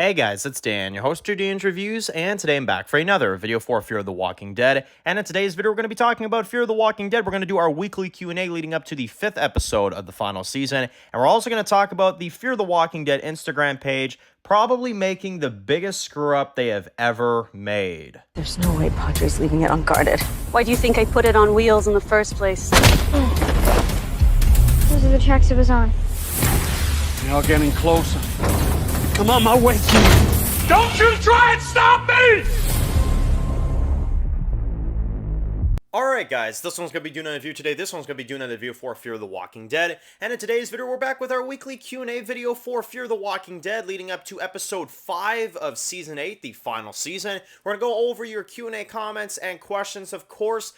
Hey guys, it's Dan, your host of Dan's Reviews, and today I'm back for another video for Fear of the Walking Dead. And in today's video, we're going to be talking about Fear of the Walking Dead. We're going to do our weekly Q&A leading up to the 5th episode of the final season. And we're also going to talk about the Fear of the Walking Dead Instagram page, probably making the biggest screw-up they have ever made. There's no way Padre's leaving it unguarded. Why do you think I put it on wheels in the first place? Those are the tracks it was on. Y'all getting closer. I'm on my way to you. Don't you try and stop me! Alright guys, this one's going to be doing a review today. This one's going to be doing a review for Fear of the Walking Dead. And in today's video, we're back with our weekly Q&A video for Fear of the Walking Dead, leading up to episode 5 of season 8, the final season. We're going to go over your Q&A comments and questions, of course,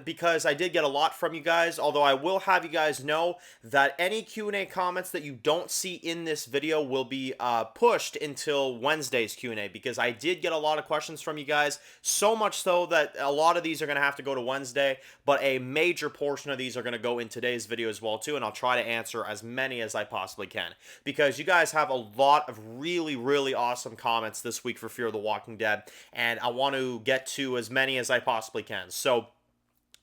because I did get a lot from you guys, although I will have you guys know that any Q&A comments that you don't see in this video will be pushed until Wednesday's Q&A, because I did get a lot of questions from you guys, so much so that a lot of these are going to have to go to Wednesday, but a major portion of these are going to go in today's video as well too, and I'll try to answer as many as I possibly can, because you guys have a lot of really awesome comments this week for Fear of the Walking Dead, and I want to get to as many as I possibly can. So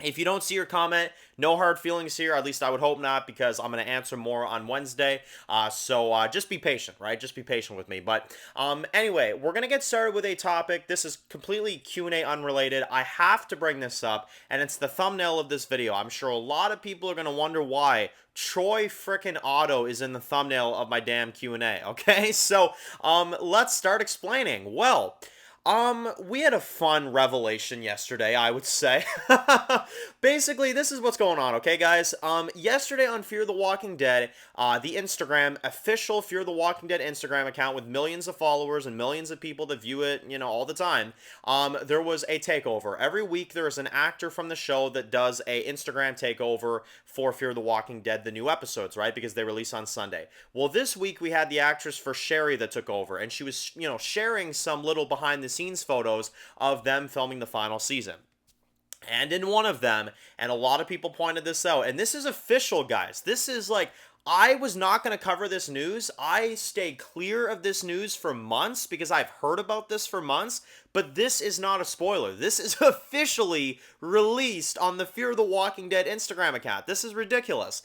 if you don't see your comment, no hard feelings here. At least I would hope not, because I'm going to answer more on Wednesday. So just be patient, right? Just be patient with me. But anyway, we're going to get started with a topic. This is completely Q&A unrelated. I have to bring this up, and it's the thumbnail of this video. I'm sure a lot of people are going to wonder why Troy frickin' Otto is in the thumbnail of my damn Q&A, okay? So let's start explaining. Well, we had a fun revelation yesterday, I would say. Basically, this is what's going on, okay, guys? Yesterday on Fear the Walking Dead, the Instagram, official Fear the Walking Dead Instagram account with millions of followers and millions of people that view it, you know, all the time, there was a takeover. Every week, there is an actor from the show that does a Instagram takeover for Fear the Walking Dead, the new episodes, right? Because they release on Sunday. Well, this week, we had the actress for Sherry that took over, and she was, you know, sharing some little behind-the-scenes photos of them filming the final season. And in one of them, and a lot of people pointed this out, and this is official, guys. This is like, I was not going to cover this news. I stayed clear of this news for months because I've heard about this for months, but this is not a spoiler. This is officially released on the Fear the Walking Dead Instagram account. This is ridiculous.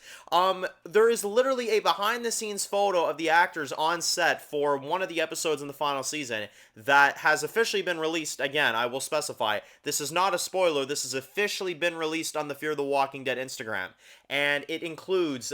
There is literally a behind-the-scenes photo of the actors on set for one of the episodes in the final season that has officially been released. Again, I will specify, this is not a spoiler. This has officially been released on the Fear the Walking Dead Instagram. And it includes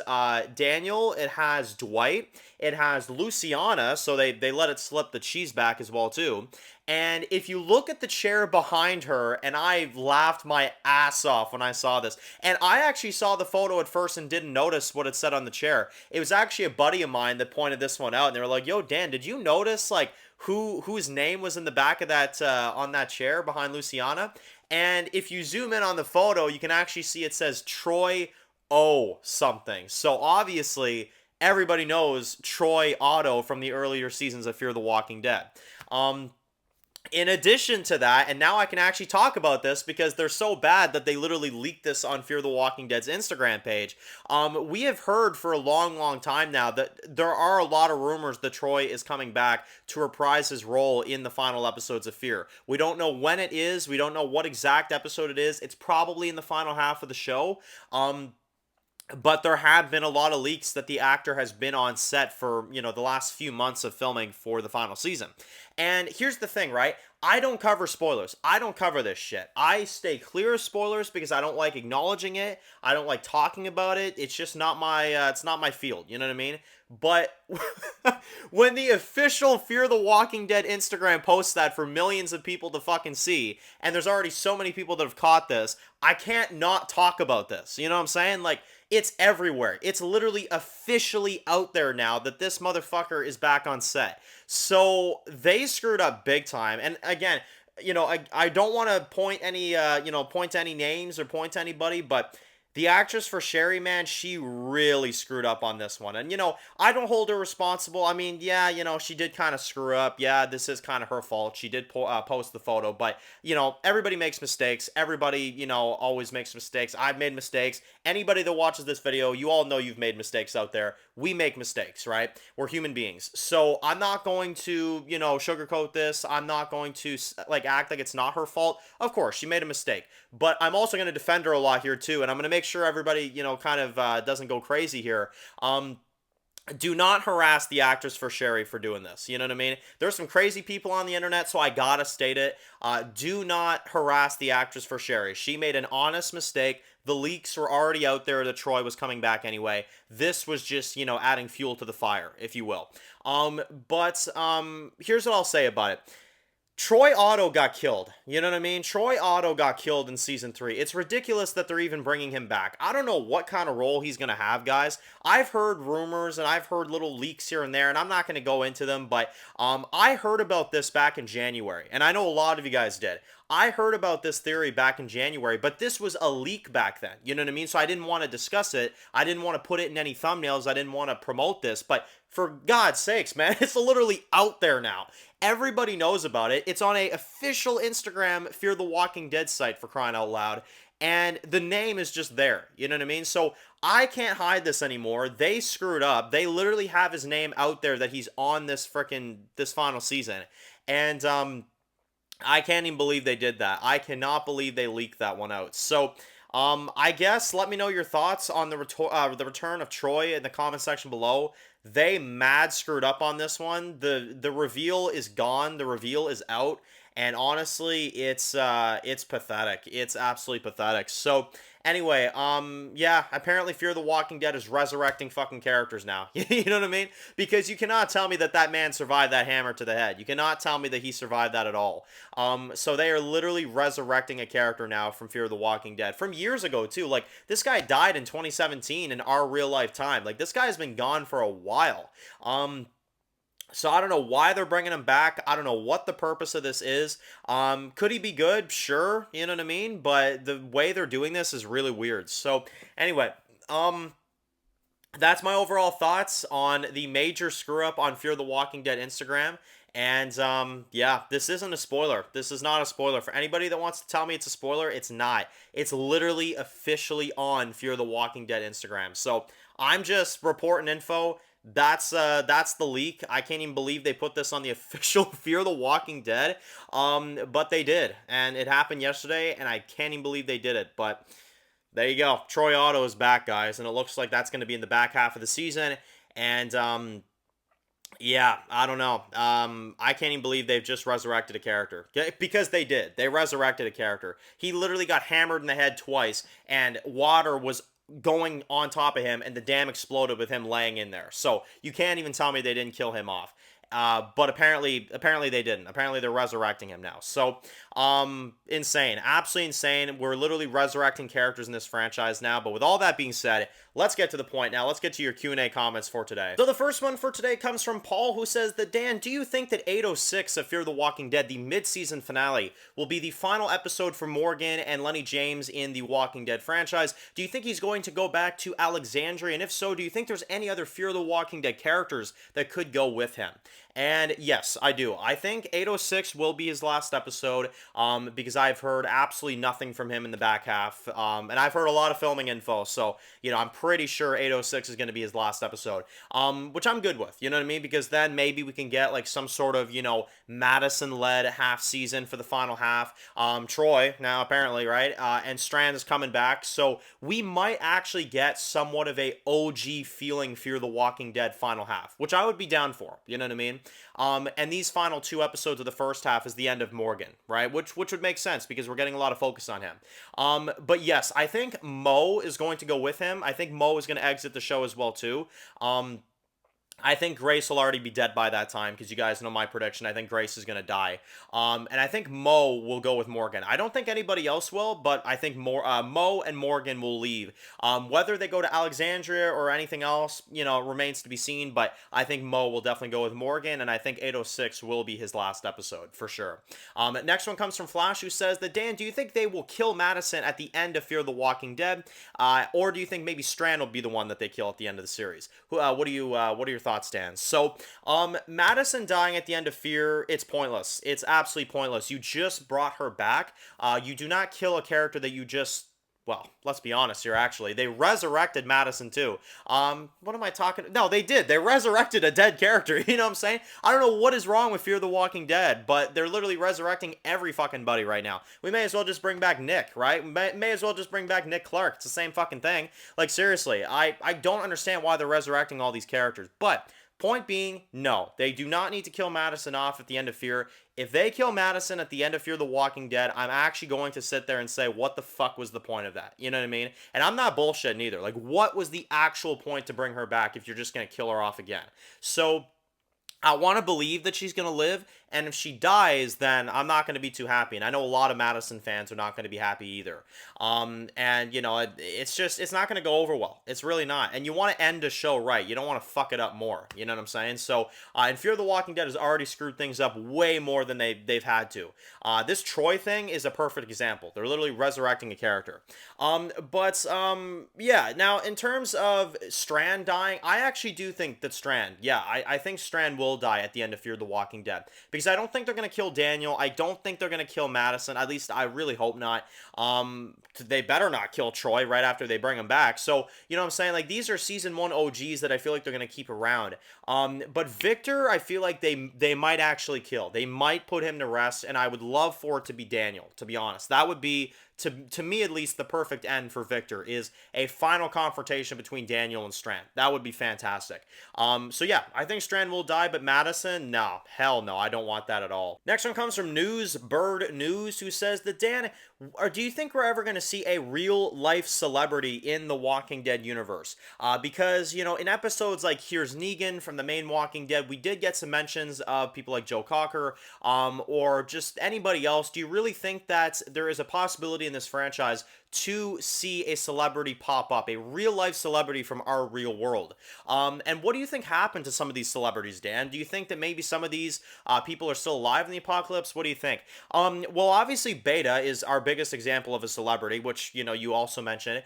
Daniel, it has Dwight, it has Luciana, so they let it slip the cheese back as well too. And if you look at the chair behind her, and I laughed my ass off when I saw this, and I actually saw the photo at first and didn't notice what it said on the chair. It was actually a buddy of mine that pointed this one out, and they were like, yo, Dan, did you notice, like, whose name was in the back of that, on that chair behind Luciana? And if you zoom in on the photo, you can actually see it says Troy O something. So obviously, everybody knows Troy Otto from the earlier seasons of Fear the Walking Dead. In addition to that, and now I can actually talk about this because they're so bad that they literally leaked this on Fear the Walking Dead's Instagram page. We have heard for a long time now that there are a lot of rumors that Troy is coming back to reprise his role in the final episodes of Fear. We don't know when it is. We don't know what exact episode it is. It's probably in the final half of the show. But there have been a lot of leaks that the actor has been on set for, you know, the last few months of filming for the final season. And here's the thing, right? I don't cover spoilers. I don't cover this shit. I stay clear of spoilers because I don't like acknowledging it. I don't like talking about it. It's just not my, it's not my field. You know what I mean? But when the official Fear the Walking Dead Instagram posts that for millions of people to fucking see, and there's already so many people that have caught this, I can't not talk about this. You know what I'm saying? Like, it's everywhere. It's literally officially out there now that this motherfucker is back on set. So they screwed up big time. And again, you know, I don't want to point any, you know, point to any names or point to anybody, but the actress for Sherry, man, she really screwed up on this one. And, you know, I don't hold her responsible. I mean, yeah, you know, she did kind of screw up. Yeah, this is kind of her fault. She did post the photo. But, you know, everybody makes mistakes. Everybody, you know, always makes mistakes. I've made mistakes. Anybody that watches this video, you all know you've made mistakes out there. we make mistakes, right? We're human beings. So I'm not going to, sugarcoat this. I'm not going to like act like it's not her fault. Of course, she made a mistake, but I'm also going to defend her a lot here too. And I'm going to make sure everybody, kind of doesn't go crazy here. Do not harass the actress for Sherry for doing this. You know what I mean? There's some crazy people on the internet, so I gotta state it. Do not harass the actress for Sherry. She made an honest mistake. The leaks were already out there that Troy was coming back anyway. This was just, adding fuel to the fire, if you will. But here's what I'll say about it. Troy Otto got killed. You know what I mean? Troy Otto got killed in season 3. It's ridiculous that they're even bringing him back. I don't know what kind of role he's going to have, guys. I've heard rumors and I've heard little leaks here and there, and I'm not going to go into them, but I heard about this back in January, and I know a lot of you guys did. I heard about this theory back in January, but this was a leak back then. You know what I mean? So I didn't want to discuss it. I didn't want to put it in any thumbnails. I didn't want to promote this, but for God's sakes, man, it's literally out there now. Everybody knows about it. It's on a official Instagram Fear the Walking Dead site, for crying out loud. And the name is just there. You know what I mean? So I can't hide this anymore. They screwed up. They literally have his name out there that he's on this final season. And I can't even believe they did that. I cannot believe they leaked that one out. So I guess let me know your thoughts on the return of Troy in the comment section below. They mad screwed up on this one. The reveal is gone. The reveal is out. And honestly, it's pathetic. It's absolutely pathetic. So anyway, yeah, apparently Fear the Walking Dead is resurrecting fucking characters now. You know what I mean? Because you cannot tell me that man survived that hammer to the head. You cannot tell me that he survived that at all. So they are literally resurrecting a character now from Fear the Walking Dead from years ago too. Like, this guy died in 2017 in our real life time. Like, this guy has been gone for a while. So I don't know why they're bringing him back. I don't know what the purpose of this is. Could he be good? Sure, you know what I mean? But the way they're doing this is really weird. So anyway, that's my overall thoughts on the major screw up on Fear the Walking Dead Instagram. And yeah, this isn't a spoiler. This is not a spoiler. For anybody that wants to tell me it's a spoiler, it's not. It's literally officially on Fear the Walking Dead Instagram. So I'm just reporting info. That's the leak. I can't even believe they put this on the official Fear the Walking Dead. But they did, and it happened yesterday, and I can't even believe they did it. But there you go. Troy Otto is back, guys, and it looks like that's going to be in the back half of the season. And yeah, I don't know. I can't even believe they've just resurrected a character. Because they did. They resurrected a character. He literally got hammered in the head twice, and water was going on top of him, and the dam exploded with him laying in there. So you can't even tell me they didn't kill him off. But apparently they didn't. Apparently they're resurrecting him now. So, insane. Absolutely insane. We're literally resurrecting characters in this franchise now. But with all that being said, let's get to the point now. Let's get to your Q&A comments for today. So the first one for today comes from Paul, who says that, Dan, do you think that 806 of Fear the Walking Dead, the mid-season finale, will be the final episode for Morgan and Lenny James in the Walking Dead franchise? Do you think he's going to go back to Alexandria? And if so, do you think there's any other Fear the Walking Dead characters that could go with him? And yes, I do. I think 806 will be his last episode, because I've heard absolutely nothing from him in the back half, and I've heard a lot of filming info, so, I'm pretty sure 806 is going to be his last episode, which I'm good with, you know what I mean, because then maybe we can get, like, some sort of, Madison-led half season for the final half. Troy, now, apparently, right, and Strand is coming back, so we might actually get somewhat of a OG feeling Fear the Walking Dead final half, which I would be down for, you know what I mean? And these final 2 episodes of the first half is the end of Morgan, right? Which would make sense because we're getting a lot of focus on him. But yes, I think Mo is going to go with him. I think Mo is going to exit the show as well too. I think Grace will already be dead by that time because you guys know my prediction. I think Grace is going to die. And I think Mo will go with Morgan. I don't think anybody else will, but I think Mo and Morgan will leave. Whether they go to Alexandria or anything else, remains to be seen, but I think Mo will definitely go with Morgan, and I think 806 will be his last episode, for sure. Next one comes from Flash, who says that, Dan, do you think they will kill Madison at the end of Fear the Walking Dead? Or do you think maybe Strand will be the one that they kill at the end of the series? What are your thoughts, Dan? So, Madison dying at the end of Fear, it's pointless. It's absolutely pointless. You just brought her back. You do not kill a character that you just well, let's be honest here, actually. They resurrected Madison, too. What am I talking? No, they did. They resurrected a dead character. You know what I'm saying? I don't know what is wrong with Fear the Walking Dead, but they're literally resurrecting every fucking buddy right now. We may as well just bring back Nick, right? May as well just bring back Nick Clark. It's the same fucking thing. Like, seriously, I don't understand why they're resurrecting all these characters. But point being, no, they do not need to kill Madison off at the end of Fear. If they kill Madison at the end of Fear the Walking Dead, I'm actually going to sit there and say, what the fuck was the point of that? You know what I mean? And I'm not bullshitting either. Like, what was the actual point to bring her back if you're just going to kill her off again? So I want to believe that she's going to live, and if she dies, then I'm not going to be too happy. And I know a lot of Madison fans are not going to be happy either. And, you know, it's not going to go over well. It's really not. And you want to end a show right. You don't want to fuck it up more. You know what I'm saying? So, and Fear the Walking Dead has already screwed things up way more than they've had to. This Troy thing is a perfect example. They're literally resurrecting a character. Yeah, now, in terms of Strand dying, I actually do think that Strand, I think Strand will die at the end of Fear the Walking Dead. Because I don't think they're going to kill Daniel. I don't think they're going to kill Madison. At least I really hope not. They better not kill Troy right after they bring him back. So, you know what I'm saying? Like, these are Season 1 OGs that I feel like they're going to keep around. But Victor, I feel like they might actually kill. They might put him to rest, and I would love for it to be Daniel, to be honest. That would be, to me at least, the perfect end for Victor, is a final confrontation between Daniel and Strand. That would be fantastic. So yeah, I think Strand will die, but Madison, no, hell no, I don't want that at all. Next one comes from Bird News, who says that, Dan, do you think we're ever going to see a real life celebrity in the Walking Dead universe? Because, you know, in episodes like Here's Negan from the main Walking Dead, we did get some mentions of people like Joe Cocker, or just anybody else. Do you really think that there is a possibility in this franchise to see a celebrity pop up, a real life celebrity from our real world? And what do you think happened to some of these celebrities, Dan? Do you think that maybe some of these people are still alive in the apocalypse? What do you think? Well, obviously Beta is our biggest example of a celebrity, which, you know, you also mentioned,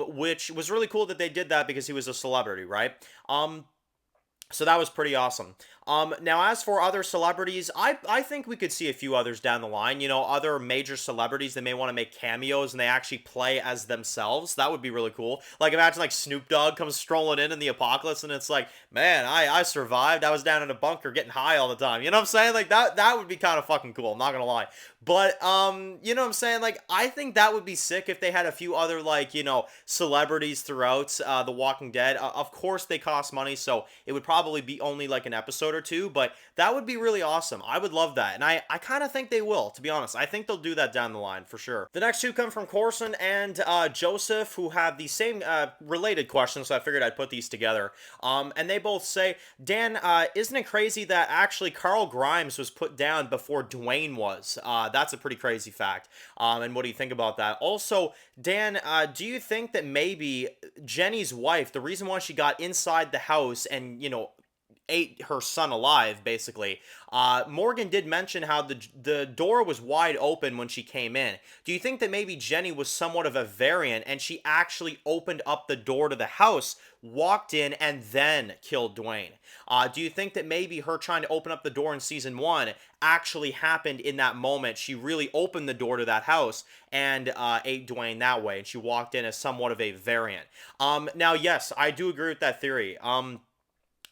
which was really cool that they did that because he was a celebrity, right? So that was pretty awesome. Now, as for other celebrities, I think we could see a few others down the line. You know, other major celebrities that may want to make cameos and they actually play as themselves. That would be really cool. Like, imagine, like, Snoop Dogg comes strolling in the apocalypse and it's like, man, I survived. I was down in a bunker getting high all the time. You know what I'm saying? Like, that would be kind of fucking cool. I'm not gonna lie. But, you know what I'm saying? Like, I think that would be sick if they had a few other, like, you know, celebrities throughout The Walking Dead. Of course, they cost money, so it would probably be only, like, an episode or two, but that would be really awesome. I would love that, and I kind of think they will, to be honest. I think they'll do that down the line, for sure. The next two come from Corson and Joseph, who have the same related questions, so I figured I'd put these together. And they both say, Dan, isn't it crazy that actually Carl Grimes was put down before Dwayne was? That's a pretty crazy fact. And what do you think about that? Also, Dan, do you think that maybe Jenny's wife, the reason why she got inside the house and, you know, ate her son alive, basically, Morgan did mention how the door was wide open when she came in. Do you think that maybe Jenny was somewhat of a variant and she actually opened up the door to the house, walked in, and then killed Dwayne? Do you think that maybe her trying to open up the door in season 1 actually happened in that moment? She really opened the door to that house and ate Dwayne that way, and she walked in as somewhat of a variant. Now, yes, I do agree with that theory.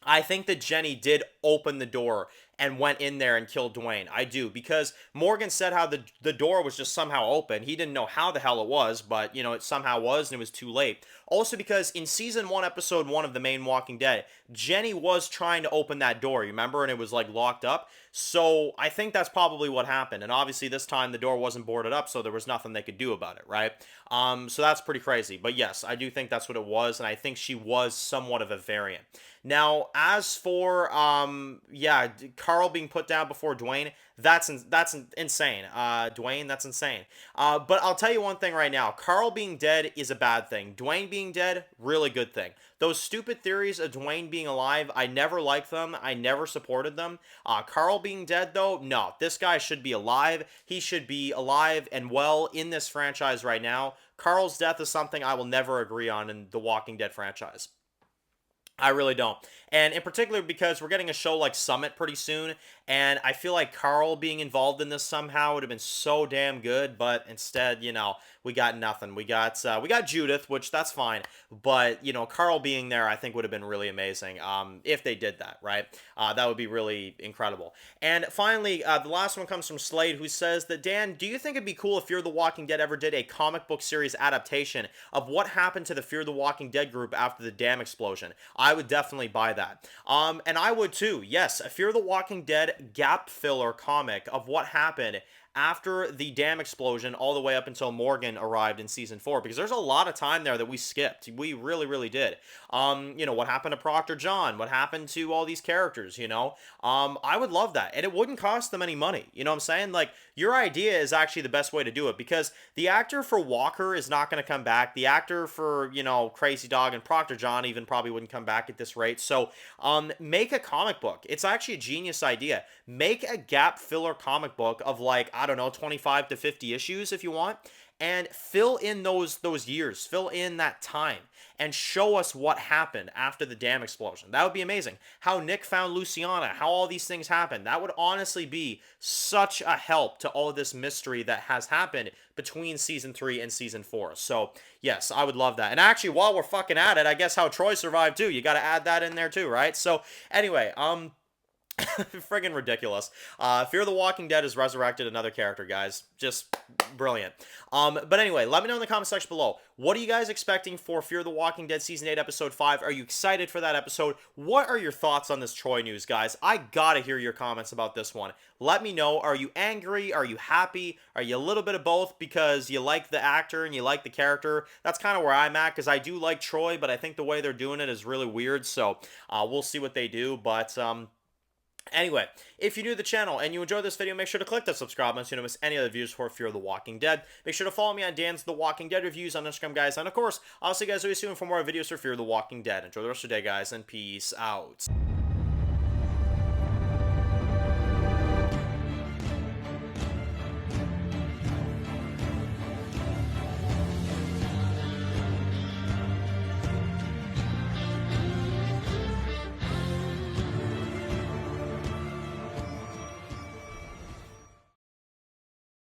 I think that Jenny did open the door and went in there and killed Dwayne. I do, because Morgan said how the door was just somehow open. He didn't know how the hell it was, but, you know, it somehow was, and it was too late. Also because in season 1, episode 1 of the main Walking Dead, Jenny was trying to open that door, you remember? And it was, like, locked up. So I think that's probably what happened. And obviously this time the door wasn't boarded up, so there was nothing they could do about it, right? So that's pretty crazy. But yes, I do think that's what it was, and I think she was somewhat of a variant. Now, as for, Carl being put down before Dwayne, that's insane. Dwayne, that's insane. But I'll tell you one thing right now. Carl being dead is a bad thing. Dwayne being dead, really good thing. Those stupid theories of Dwayne being alive, I never liked them. I never supported them. Carl being dead, though, no. This guy should be alive. He should be alive and well in this franchise right now. Carl's death is something I will never agree on in the Walking Dead franchise. I really don't. And in particular because we're getting a show like Summit pretty soon, And I feel like Carl being involved in this somehow would have been so damn good, but instead, we got nothing. We got Judith, which that's fine, but Carl being there, I think would have been really amazing. If they did that, right? That would be really incredible. And finally, the last one comes from Slade, who says that, Dan, do you think it'd be cool if Fear the Walking Dead ever did a comic book series adaptation of what happened to the Fear the Walking Dead group after the dam explosion? I would definitely buy that. And I would too. Yes, a Fear the Walking Dead gap filler comic of what happened after the dam explosion all the way up until Morgan arrived in season 4, because there's a lot of time there that we skipped. We really, really did. What happened to Proctor John? What happened to all these characters, I would love that. And it wouldn't cost them any money. You know what I'm saying? Like, your idea is actually the best way to do it, because the actor for Walker is not going to come back. The actor for, Crazy Dog and Proctor John even probably wouldn't come back at this rate. So, make a comic book. It's actually a genius idea. Make a gap filler comic book of, like, I don't know, 25 to 50 issues if you want, and fill in those years, fill in that time, and show us what happened after the dam explosion. That would be amazing. How Nick found Luciana, how all these things happened. That would honestly be such a help to all this mystery that has happened between season 3 and season 4. So, yes, I would love that. And actually, while we're fucking at it, I guess how Troy survived too. You got to add that in there too, right? So, anyway, friggin' ridiculous. Fear the Walking Dead has resurrected another character, guys. Just brilliant. But anyway, let me know in the comment section below. What are you guys expecting for Fear the Walking Dead Season 8, Episode 5? Are you excited for that episode? What are your thoughts on this Troy news, guys? I gotta hear your comments about this one. Let me know. Are you angry? Are you happy? Are you a little bit of both because you like the actor and you like the character? That's kind of where I'm at, because I do like Troy, but I think the way they're doing it is really weird. So, we'll see what they do. But, anyway, if you're new to the channel and you enjoyed this video, make sure to click that subscribe button so you don't miss any other views for Fear the Walking Dead. Make sure to follow me on Dan's The Walking Dead reviews on Instagram, guys. And of course, I'll see you guys really soon for more videos for Fear the Walking Dead. Enjoy the rest of your day, guys, and peace out.